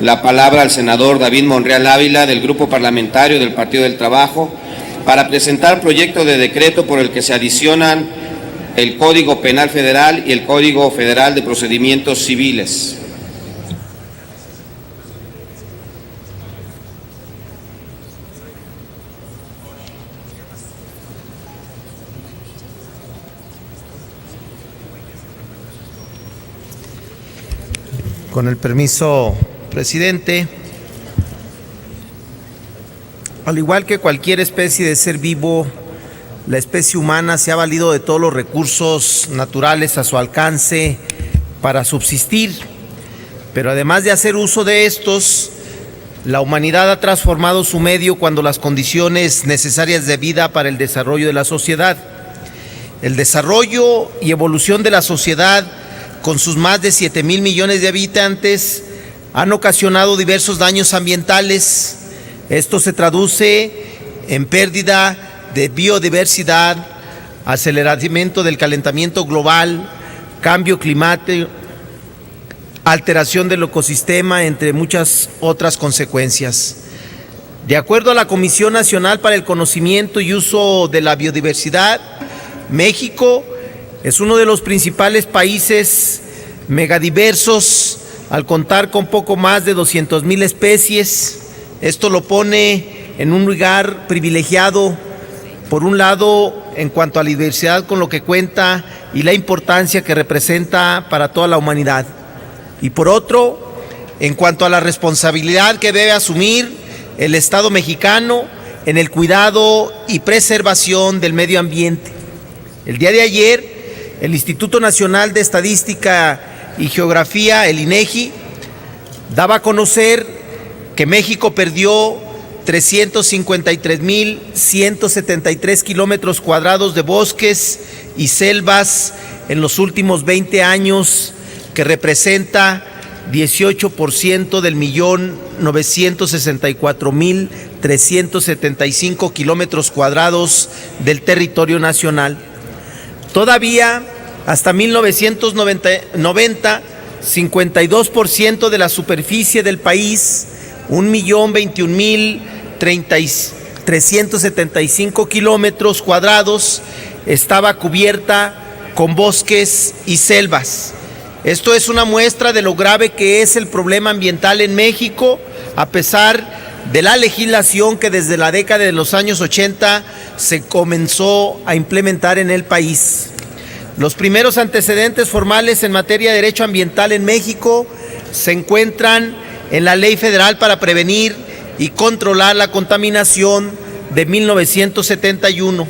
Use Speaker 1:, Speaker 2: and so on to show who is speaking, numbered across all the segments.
Speaker 1: la palabra al senador David Monreal Ávila, del Grupo Parlamentario del Partido del Trabajo, para presentar proyecto de decreto por el que se adicionan el Código Penal Federal y el Código Federal de Procedimientos Civiles.
Speaker 2: Con el permiso, presidente, al igual que cualquier especie de ser vivo, la especie humana se ha valido de todos los recursos naturales a su alcance para subsistir, pero además de hacer uso de estos, la humanidad ha transformado su medio cuando las condiciones necesarias de vida para el desarrollo de la sociedad. El desarrollo y evolución de la sociedad, con sus más de 7,000 millones de habitantes, han ocasionado diversos daños ambientales. Esto se traduce en pérdida de biodiversidad, aceleramiento del calentamiento global, cambio climático, alteración del ecosistema, entre muchas otras consecuencias. De acuerdo a la Comisión Nacional para el Conocimiento y Uso de la Biodiversidad, México es uno de los principales países megadiversos, al contar con poco más de 200,000 especies. Esto lo pone en un lugar privilegiado, por un lado, en cuanto a la diversidad con lo que cuenta y la importancia que representa para toda la humanidad, y por otro, en cuanto a la responsabilidad que debe asumir el Estado mexicano en el cuidado y preservación del medio ambiente. El día de ayer, el Instituto Nacional de Estadística y Geografía, el INEGI, daba a conocer que México perdió 353,173 kilómetros cuadrados de bosques y selvas en los últimos 20 años, que representa 18% del 1,964,375 kilómetros cuadrados del territorio nacional. Todavía, hasta 1990, 52% de la superficie del país, 1,021,375 kilómetros cuadrados, estaba cubierta con bosques y selvas. Esto es una muestra de lo grave que es el problema ambiental en México, a pesar de la legislación que desde la década de los años 80 se comenzó a implementar en el país. Los primeros antecedentes formales en materia de derecho ambiental en México se encuentran en la Ley Federal para Prevenir y Controlar la Contaminación de 1971.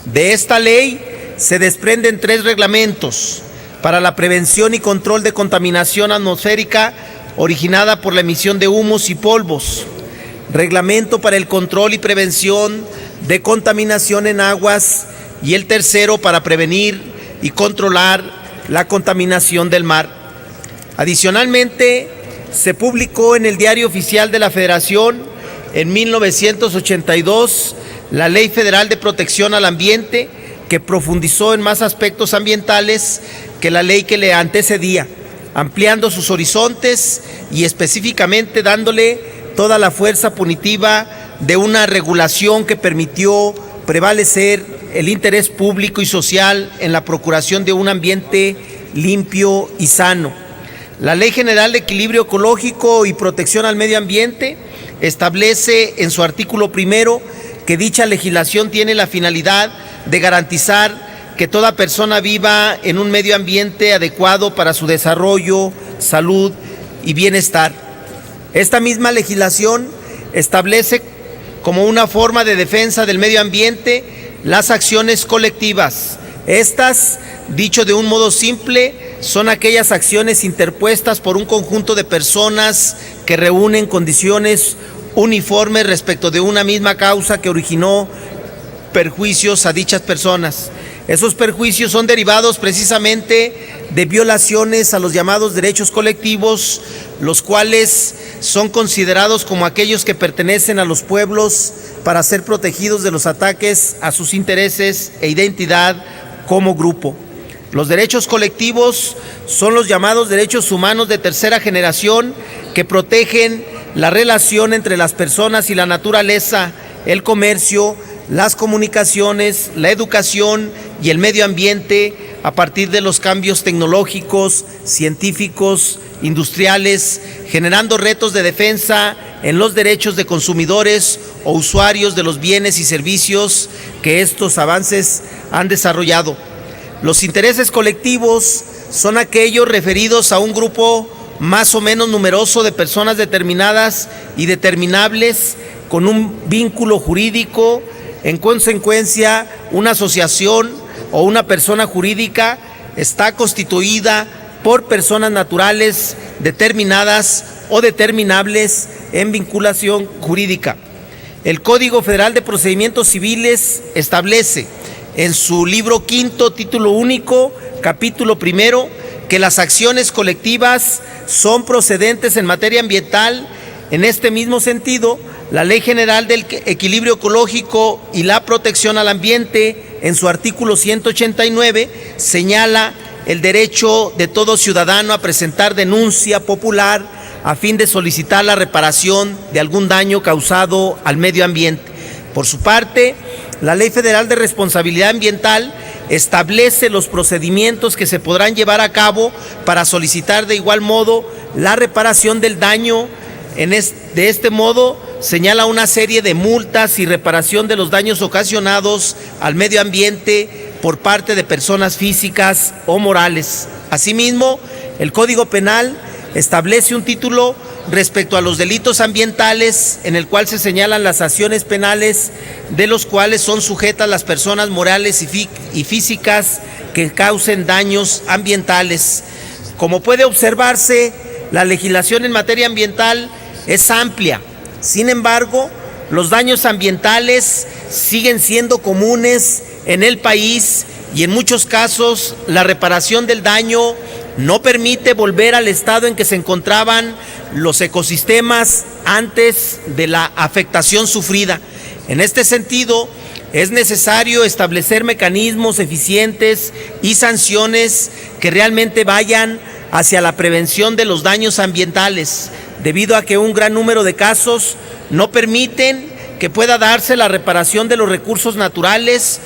Speaker 2: De esta ley se desprenden 3 reglamentos para la prevención y control de contaminación atmosférica originada por la emisión de humos y polvos, reglamento para el control y prevención de contaminación en aguas, y el tercero para prevenir y controlar la contaminación del mar. Adicionalmente, se publicó en el Diario Oficial de la Federación en 1982 la Ley Federal de Protección al Ambiente, que profundizó en más aspectos ambientales que la ley que le antecedía, ampliando sus horizontes y específicamente dándole toda la fuerza punitiva de una regulación que permitió prevalecer el interés público y social en la procuración de un ambiente limpio y sano. La Ley General de Equilibrio Ecológico y Protección al Medio Ambiente establece en su artículo 1 que dicha legislación tiene la finalidad de garantizar que toda persona viva en un medio ambiente adecuado para su desarrollo, salud y bienestar. Esta misma legislación establece como una forma de defensa del medio ambiente las acciones colectivas. Estas, dicho de un modo simple, son aquellas acciones interpuestas por un conjunto de personas que reúnen condiciones uniformes respecto de una misma causa que originó perjuicios a dichas personas. Esos perjuicios son derivados precisamente de violaciones a los llamados derechos colectivos, los cuales son considerados como aquellos que pertenecen a los pueblos para ser protegidos de los ataques a sus intereses e identidad como grupo. Los derechos colectivos son los llamados derechos humanos de tercera generación, que protegen la relación entre las personas y la naturaleza, el comercio, las comunicaciones, la educación y el medio ambiente a partir de los cambios tecnológicos, científicos, industriales, generando retos de defensa en los derechos de consumidores o usuarios de los bienes y servicios que estos avances han desarrollado. Los intereses colectivos son aquellos referidos a un grupo más o menos numeroso de personas determinadas y determinables con un vínculo jurídico. En consecuencia, una asociación o una persona jurídica está constituida por personas naturales determinadas o determinables en vinculación jurídica. El Código Federal de Procedimientos Civiles establece en su libro quinto, título único, capítulo primero, que las acciones colectivas son procedentes en materia ambiental. En este mismo sentido, la Ley General del Equilibrio Ecológico y la Protección al Ambiente, en su artículo 189, señala el derecho de todo ciudadano a presentar denuncia popular a fin de solicitar la reparación de algún daño causado al medio ambiente. Por su parte, la Ley Federal de Responsabilidad Ambiental establece los procedimientos que se podrán llevar a cabo para solicitar de igual modo la reparación del daño. De este modo, señala una serie de multas y reparación de los daños ocasionados al medio ambiente por parte de personas físicas o morales. Asimismo, el Código Penal establece un título respecto a los delitos ambientales en el cual se señalan las sanciones penales de los cuales son sujetas las personas morales y físicas que causen daños ambientales. Como puede observarse, la legislación en materia ambiental es amplia. Sin embargo, los daños ambientales siguen siendo comunes en el país y en muchos casos la reparación del daño no permite volver al estado en que se encontraban los ecosistemas antes de la afectación sufrida. En este sentido, es necesario establecer mecanismos eficientes y sanciones que realmente vayan hacia la prevención de los daños ambientales, debido a que un gran número de casos no permiten que pueda darse la reparación de los recursos naturales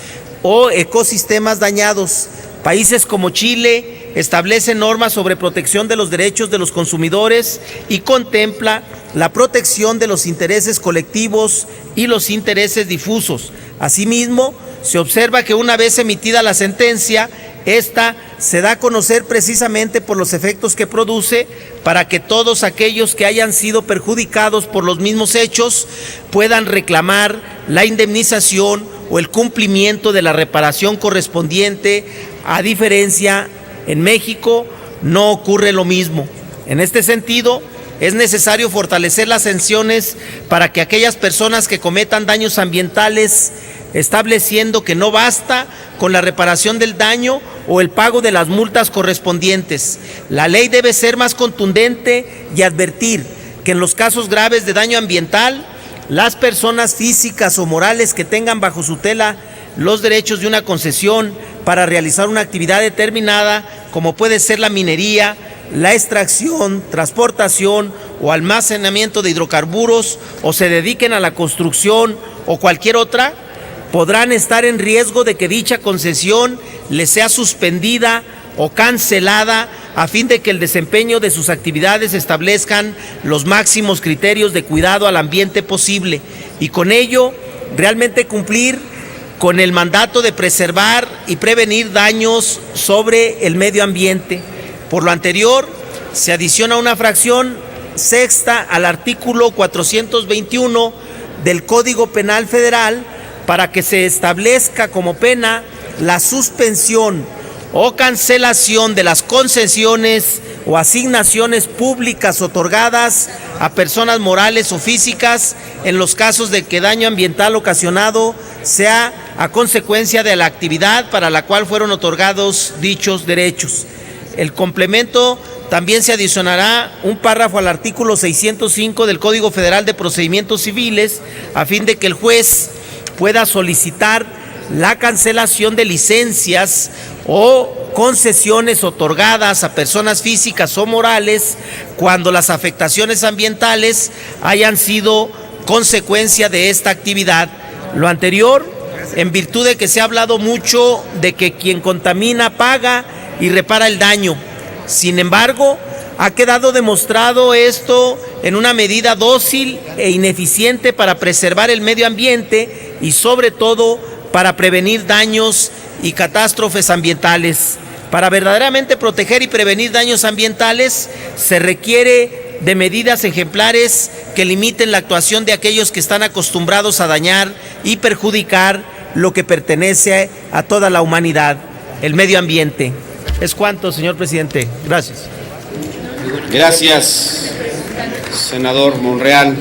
Speaker 2: o ecosistemas dañados. Países como Chile establecen normas sobre protección de los derechos de los consumidores y contempla la protección de los intereses colectivos y los intereses difusos. Asimismo, se observa que una vez emitida la sentencia, esta se da a conocer precisamente por los efectos que produce para que todos aquellos que hayan sido perjudicados por los mismos hechos puedan reclamar la indemnización o el cumplimiento de la reparación correspondiente. A diferencia, en México no ocurre lo mismo. En este sentido, es necesario fortalecer las sanciones para que aquellas personas que cometan daños ambientales, estableciendo que no basta con la reparación del daño o el pago de las multas correspondientes. La ley debe ser más contundente y advertir que en los casos graves de daño ambiental, las personas físicas o morales que tengan bajo su tutela los derechos de una concesión para realizar una actividad determinada, como puede ser la minería, la extracción, transportación o almacenamiento de hidrocarburos, o se dediquen a la construcción o cualquier otra, podrán estar en riesgo de que dicha concesión les sea suspendida o cancelada a fin de que el desempeño de sus actividades establezcan los máximos criterios de cuidado al ambiente posible y con ello realmente cumplir con el mandato de preservar y prevenir daños sobre el medio ambiente. Por lo anterior, se adiciona una fracción sexta al artículo 421 del Código Penal Federal para que se establezca como pena la suspensión o cancelación de las concesiones o asignaciones públicas otorgadas a personas morales o físicas en los casos de que daño ambiental ocasionado sea a consecuencia de la actividad para la cual fueron otorgados dichos derechos. El complemento también se adicionará un párrafo al artículo 605 del Código Federal de Procedimientos Civiles a fin de que el juez pueda solicitar la cancelación de licencias o concesiones otorgadas a personas físicas o morales cuando las afectaciones ambientales hayan sido consecuencia de esta actividad. Lo anterior, en virtud de que se ha hablado mucho de que quien contamina paga y repara el daño. Sin embargo, ha quedado demostrado esto en una medida dócil e ineficiente para preservar el medio ambiente y sobre todo para prevenir daños y catástrofes ambientales. Para verdaderamente proteger y prevenir daños ambientales se requiere de medidas ejemplares que limiten la actuación de aquellos que están acostumbrados a dañar y perjudicar lo que pertenece a toda la humanidad, el medio ambiente. Es cuanto, señor presidente. Gracias.
Speaker 1: Gracias, senador Monreal.